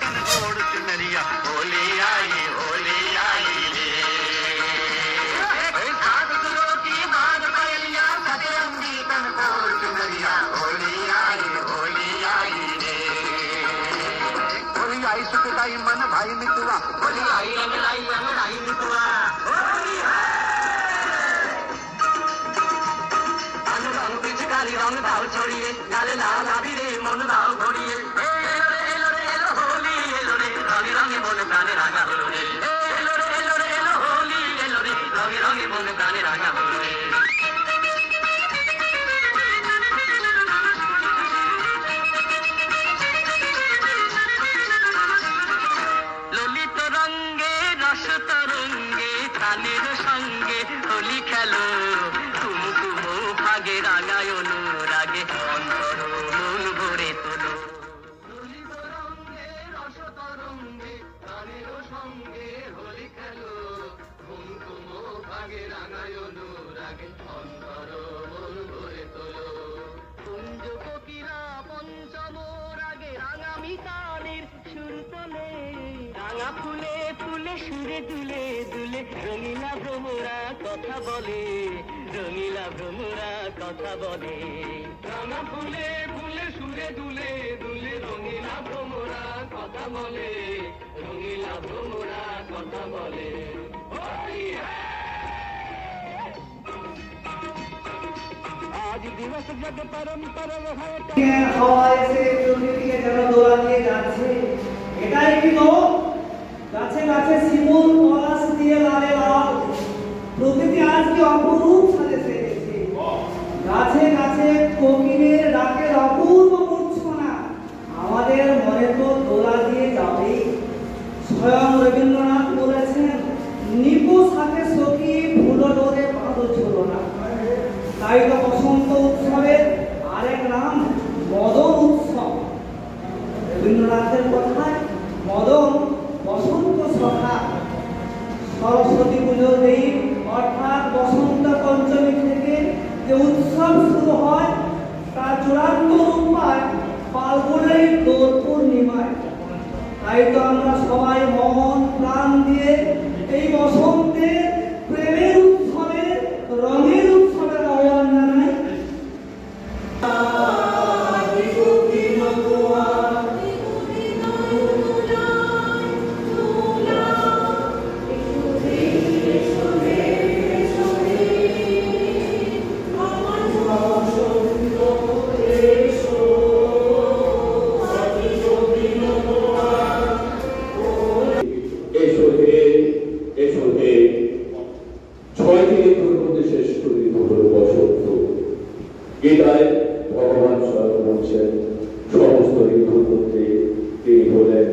तन ओढ़ चुनरिया होली आई रे साधुओं की बात पहलिया सतरंगी तन ओढ़ चुनरिया होली आई रे होली आई सुखदाई मन भाई मितुआ होली आई रंगलाई मितुआ होली रंग दाव छोड़िए लाले लाल आबिरे मन दाव घोड़िए होली रंगे रंगे मन प्राणे रागा हलो रे होली रंगे रंगे मन प्राणे रागा हलो रे ललित रंगे रस तरंगे प्राणेर संगे होली खेलो भागे रागाय अनुरागे अंतर मन भरे তোলো ললিত রঙে রস তরঙ্গে প্রাণের সঙ্গে হোলি খেলো কুমকুম ভাগে রাগায় অনুরাগে অন্তর মন ভরে তোলো কুঞ্জ কোকিলা পঞ্চম রাগে রাঙা মিতালির সুর তোলে রাঙা ফুলে ফুলে সুরে দুলে দুলে রঙিলা ভ্রমরা কথা বলে রঙিলা ভ্রমরা কথা বলে রাঙা ফুলে ফুলে সুরে দুলে দুলে রঙিলা ভ্রমরা কথা বলে রঙিলা ভ্রমরা কথা বলে आज दिवस जग परंपरा हवाए से चुनरिया যেন দোলা দিয়ে যাচ্ছে এটাই কি তো গাছে গাছে শিমুল পলাশ দিয়ে লালে লাল প্রকৃতি আজ কি অপরূপ সাজেছে গাছে গাছে কোকিলের ডাকের অপূর্ব মূর্ছনা আমাদের মনে তো দোলা দিয়ে যাবে স্বয়ং রবীন্দ্রনাথ বলেছেন নিপু সাথে সখী ফুল ডোরে পাদ ঝোলনা তাই তো বসন্ত উৎসবের আরেক নাম মদন উৎসব রবীন্দ্রনাথের কথায় মদন বসন্ত সখা সরস্বতী পুজোর দিন অর্থাৎ বসন্ত পঞ্চমী থেকে যে উৎসব শুরু হয় তার চূড়ান্ত রূপ পায় ফাল্গুনের দোল পূর্ণিমায় তাই তো আমরা সবাই মন প্রাণ দিয়ে এই বসন্তের প্রেমের উৎসবে রঙের উৎসবের আহ্বান জানাই গীতায় ভগবান স্বয়ং বলছেন সমস্ত ঋতুর মধ্যে তিনি হলেন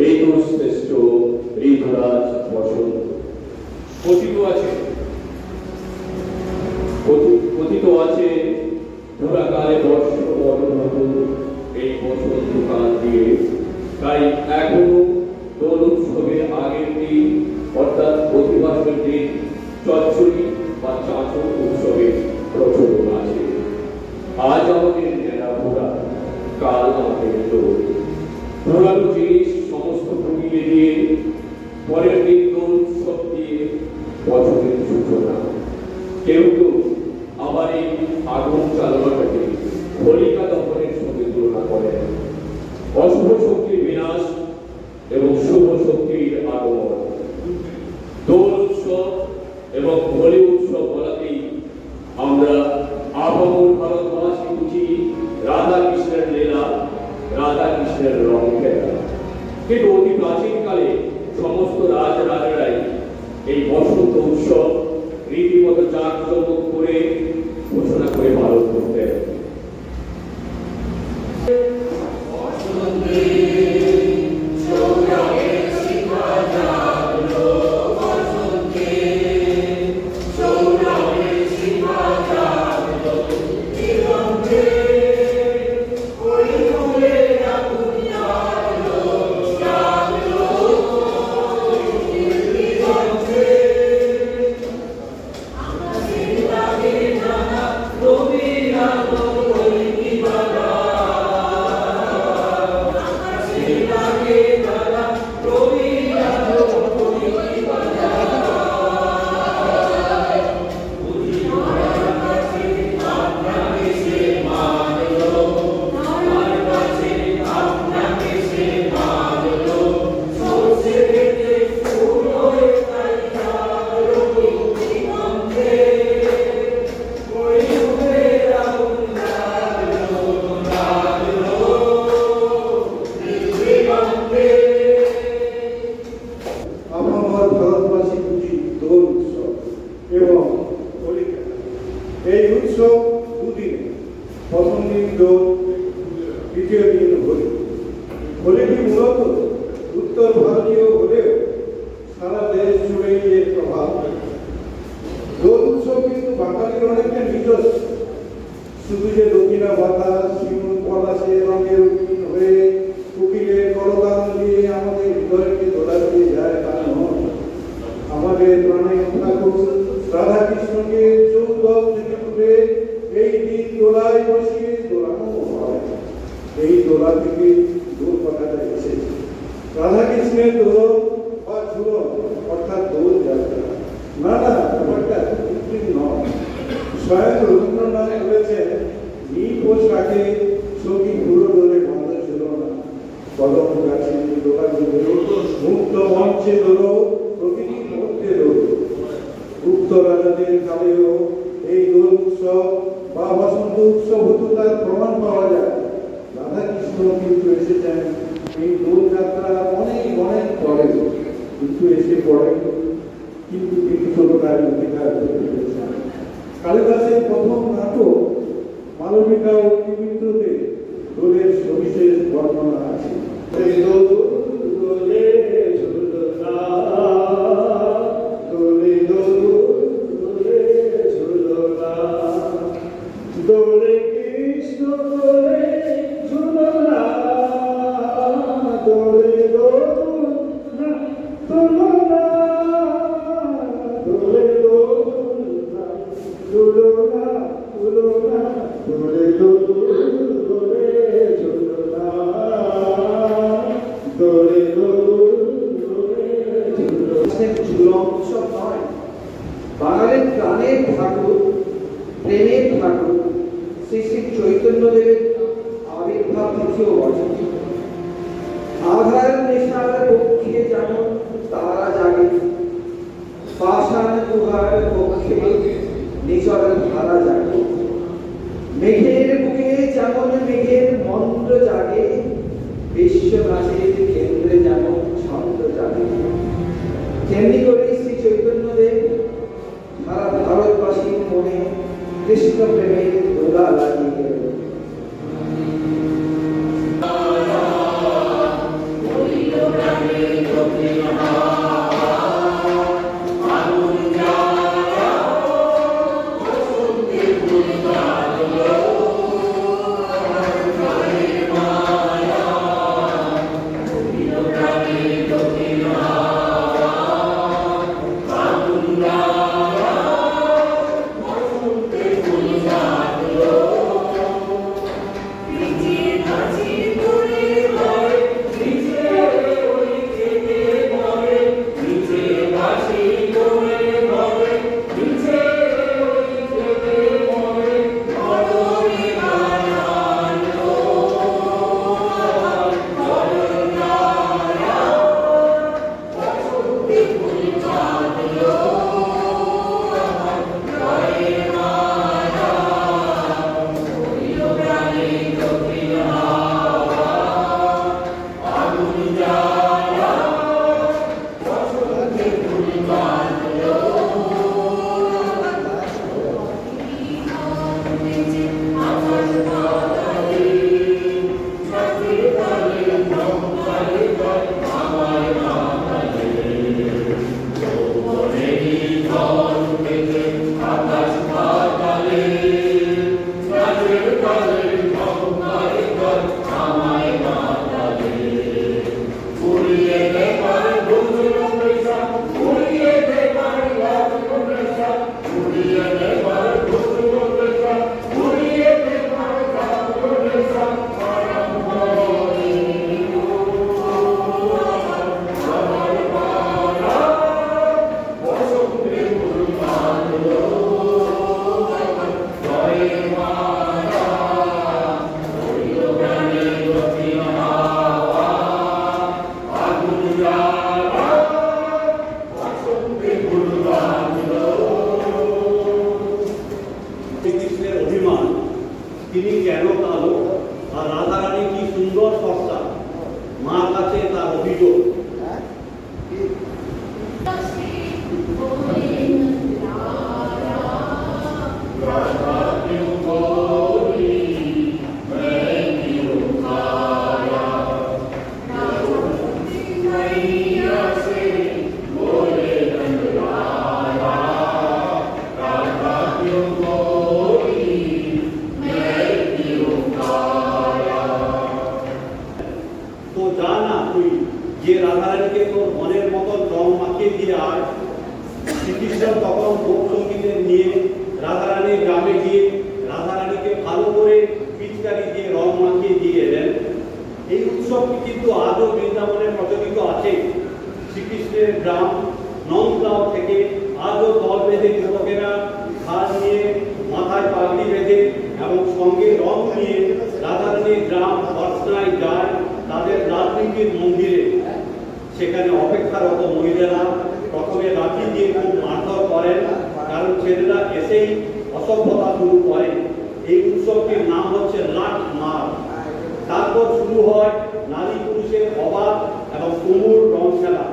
ঋতুর শ্রেষ্ঠ ঋতুরাজ বসন্ত কথিত আছে পুরাকালে বর্ষ বর্ণমত এই বসন্ত কাল দিয়ে তাই এখনো দোল উৎসবের আগের দিন অর্থাৎ অধিবাসের দিন চচ্চড়ি বা চাঁচল উৎসবের প্রচলন আছে আজ আমাদের নেড়া ঘোরা কাল আমাদের দোল পুরানো জিনিস সমস্ত ফুটিয়ে দিয়ে পরের দিন দোল উৎসব দিয়ে বছরের সূচনা কেউ কেউ আবার এই আগুন চালনাটাকে হোলিকা দহনের সঙ্গে তুলনা করেন অশুভ শক্তির বিনাশ এবং শুভ শক্তির আগমন দোল উৎসব এবং হোলি উৎসব বলাতেই আমরা আপামর ভারতবাসী বুঝি রাধা কৃষ্ণের লীলা রাধা কৃষ্ণের রং খেলা কিন্তু অতি প্রাচীনকালে সমস্ত রাজরাজারাই এই বসন্ত উৎসব রীতিমতো জাঁকজমক করে ঘোষণা করে পালন করতেন Yeah. উৎসব দুদিন, প্রথম দিন দোল, দ্বিতীয় দিন হোলি। হোলিটি মূলত উত্তর ভারতীয় হলেও সারা দেশ জুড়েই এর প্রভাব। দোল উৎসব কিন্তু বাঙালির অনেকটা নিজস্ব। শুধু যে দক্ষিণা বাতাস শিমুল পলাশে রঙের উদ্দিন হয়ে কুকিলের করতাল দিয়ে আমাদের হৃদয়কে দোলা দিয়ে যায় তা নয়। আমাদের প্রাণের ঠাকুর রাধাকৃষ্ণকে চৌদল থেকে তুলে এই দিন দোলায় বসিয়ে দোলানো হয়। এই দোলা থেকে দোল কথাটা এসেছে। রাধাকৃষ্ণের দোল বা ঝুলন অর্থাৎ দোল যাত্রা। না না, ব্যাপারটা কৃত্রিম নয়। স্বয়ং রবীন্দ্রনাথ বলেছেন, নীল পোশাকে সখী পুরো দোলে বন্ধ ছিল না, কদম গাছে দোলা দিল, মুক্ত মঞ্চে দোল, প্রকৃতির মধ্যে দোল। গুপ্ত রাজাদের কালেও এই দোল উৎসব বা বসন্ত উৎসব হতো, তার প্রমাণ পাওয়া যায়। রাধাকৃষ্ণ কিন্তু এসেছেন এই দোল যাত্রা অনেক অনেক পরে, কিন্তু এসে পড়ে কিন্তু তিনি ছোটটার অধিকার করতে পেরেছেন। কালিদাসের প্রথম নাটক মালবিকা অগ্নিমিত্রতে দোলের সবিশেষ বর্ণনা আছে। বাঙালির প্রাণের ঠাকুর, প্রেমের ঠাকুর শ্রী শ্রী চৈতন্যদেবের আবির্ভাব তিথিও বটে। আধার নেশার পক্ষে যেমন তারা জাগে, পাষাণ গুহার পক্ষে নিচর ধারা জাগে। মেঘের বুকে যেমন মেঘের মন্ত্র জাগে, বিশ্বনাথের কেন্দ্রে যেমন ছন্দ জাগে, তেমনি করে শ্রী চৈতন্যদেব সারা ভারতবাসীর মনে কৃষ্ণ প্রেমের দোলা লাগিয়ে গেলেন। তিনি কেন কালো আর রাধারানী কি সুন্দর সস্তা, মার কাছে তার অভিযোগ। Rama বিভীষণ তখন লোকসঙ্গীতের নিয়ে রাধারানীর গ্রামে গিয়ে রাধারানীকে ভালো করে পিচকারি দিয়ে রং মাখিয়ে দিয়ে এলেন। এই উৎসবটি কিন্তু আজও বৃন্দাবনে প্রচলিত আছে। শ্রীকৃষ্ণের গ্রাম নন্দগাঁও থেকে আজও দল বেঁধে যুবকেরা ঘাড় নিয়ে মাথায় পাগড়ি বেঁধে এবং সঙ্গে রং নিয়ে রাধারানীর গ্রাম বর্ষনায় যায় তাদের রাজনীতির মন্দিরে। সেখানে অপেক্ষারত মহিলারা প্রথমে লাঠি দিয়ে খুব মারধর করেন, কারণ ছেলেরা এসেই অসভ্যতা শুরু করে। এই উৎসবটির নাম হচ্ছে লাট মার। তারপর শুরু হয় নারী পুরুষের অবাধ এবং তুমুল রং খেলা।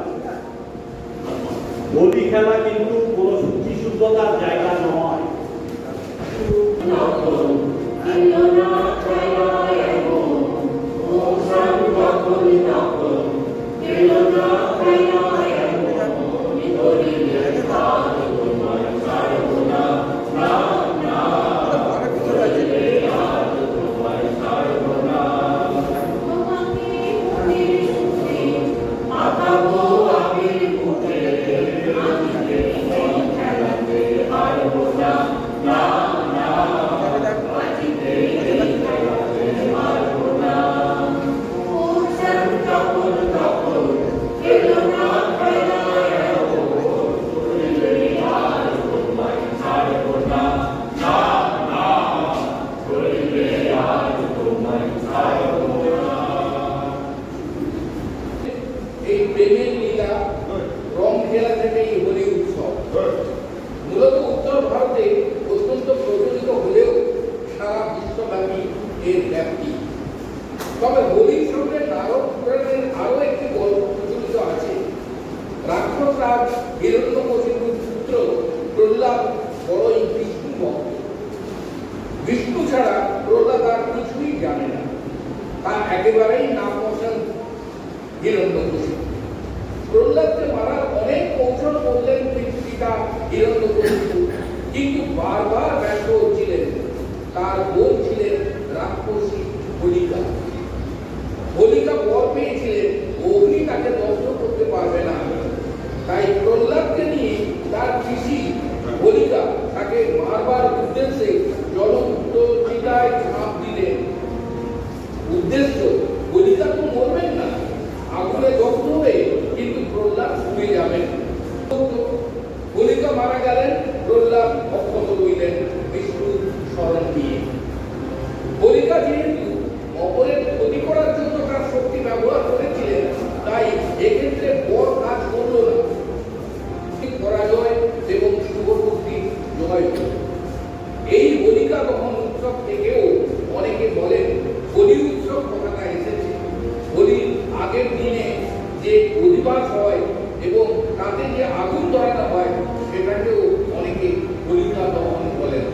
হোলি খেলা কিন্তু কোনো শুদ্ধিশুদ্ধতার জায়গা নয়। তবে হোলির সঙ্গে নারদ পুরাণের আরো একটি গল্প প্রচলিত আছে। রাক্ষস রাজ হিরণ্যকশিপুর পুত্র প্রহ্লাদ বড়ই বিষ্ণু ভক্ত। বিষ্ণু ছাড়া প্রহ্লাদ আর কিছুই জানে না, তা একেবারেই নাম বসান হিরণ্যকশিপু। প্রহ্লাদকে মারার অনেক কৌশল করলেন পিতা হিরণ্যকশিপু, কিন্তু বারবার ব্যর্থ হচ্ছিলেন। তার বোন ছিলেন রাক্ষসী হোলিকা। হোলিকা বর পেয়েছিলেন অগ্নি তাকে দগ্ধ করতে পারবে না, তাই প্রহ্লাদকে নিয়ে তার পিসি হোলিকা তাকে মারবার উদ্দেশ্যে জলমুক্ত চিতায় ঝাঁপ দিলেন। উদ্দেশ্য হোলিকা তো মরবেন না, আগুনে দগ্ধ হয়ে, কিন্তু প্রহ্লাদ শুনে যাবেন। হোলিকা মারা গেলেন, প্রহ্লাদ অক্ষত রইলেন বিষ্ণুর স্মরণ দিয়ে। হোলিকা যেহেতু অপরের ক্ষতি করার জন্য তার শক্তি ব্যবহার করেছিলেন, তাই এক্ষেত্রে বড় কাজ করল না। পরাজয় এবং শুভশক্তি জয় হল। এই হোলিকা দহন উৎসব থেকেও অনেকে বলেন হোলি উৎসব কথাটা এসেছে। হোলির আগের দিনে যে অধিবাস হয় এবং তাতে যে আগুন ধরানো হয় সেটাকেও অনেকে হোলিকা দহন বলেন।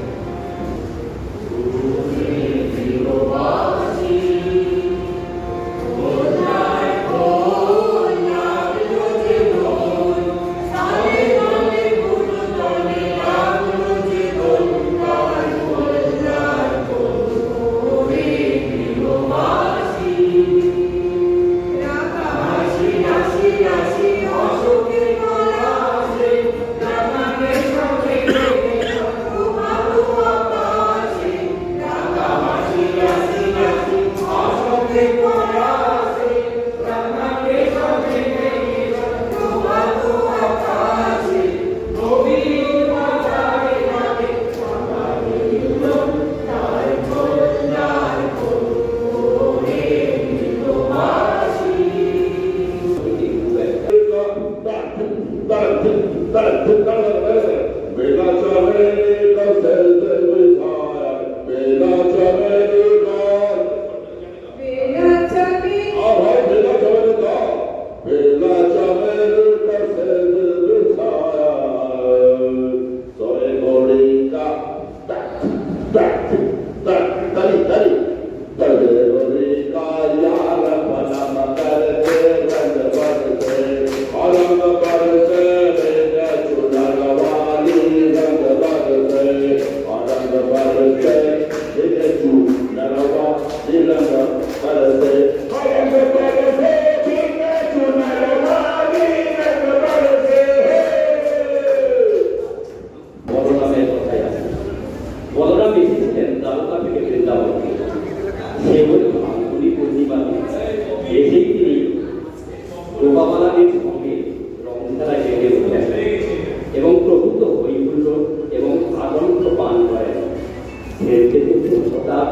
দেখেছিলেন দ্বারকা থেকে বৃন্দাবনকে। সে হল ফাল্গুনী পূর্ণিমা। এসেই তিনি গোপাবালাদের সঙ্গে রং খেলায় জেগে ওঠেন এবং প্রভূত হৈহুল্য এবং আনন্দ পান করেন। খেলতে খেলতে হঠাৎ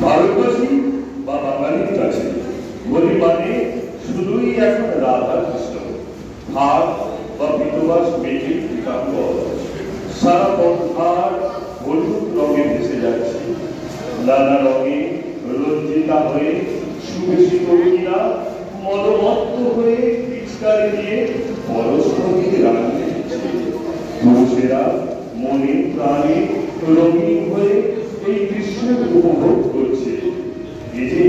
ভারতবাসী বা বাঙালির কাছে হোলি মানে শুধুই এখন রাধা কৃষ্ণ, ভাব বা বিধবাস মেঘে বিকাম্বর। সারা পথহার হলুদ রঙে ভেসে যাচ্ছে। নানা রঙে রঞ্জিতা হয়ে সুবেশী তরুণীরা মদমত্ত হয়ে পিচকারি দিয়ে পরস্পরকে রাঙিয়ে দিচ্ছে। পুরুষেরা মনে প্রাণে রঙিন হয়ে এই দৃশ্যের উপভোগ করছে। এই যে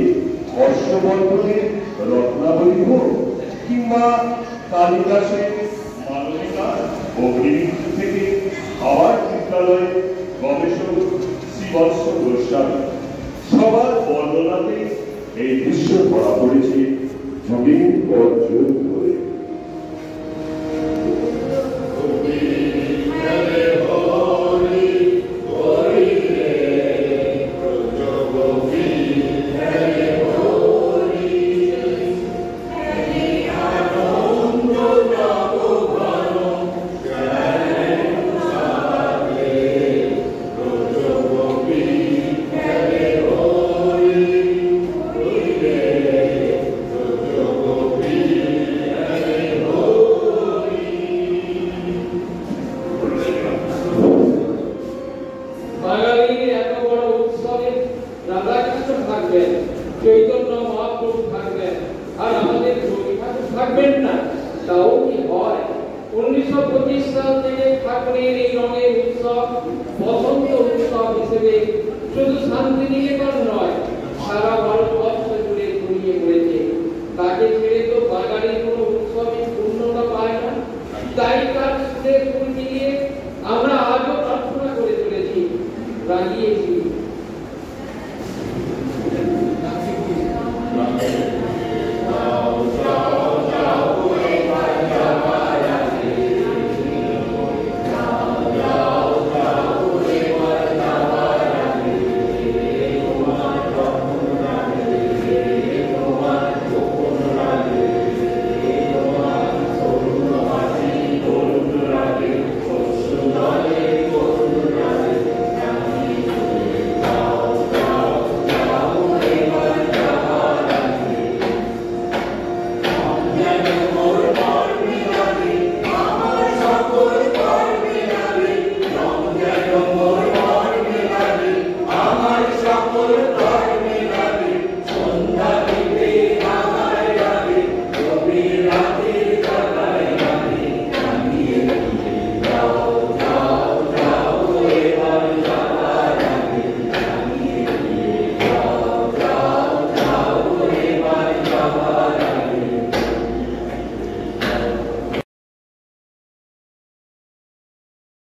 হর্ষবর্ধনের রত্নাবলী হোক কিংবা কালিদাসের মানবিকা অগ্নিমিত্র থেকে আবার বিদ্যালয়ে গবেষক শ্রীবৎস গোস্বামী, সবার বর্ণনাতে এই দৃশ্য ধরা পড়েছে যুগের পর যুগ ধরে। চৈতন্য মহাপ্রভু থাকবেন আর আমাদের থাকবেন না, তাও কি হয়? 1925 সাল থেকে ঠাকুরের এই রঙের উৎসব বসন্ত উৎসব হিসেবে শুধু শান্তিনিকেতন নয়, সারা ভারতবর্ষ জুড়ে ছড়িয়ে পড়েছে। তাকে ছেড়ে তো বাঙালির কোনো উৎসবই পূর্ণতা পায় না। তাই তার সুরে সুর মিলিয়ে আমরা আজও প্রার্থনা করে চলেছি, রাগিয়েছি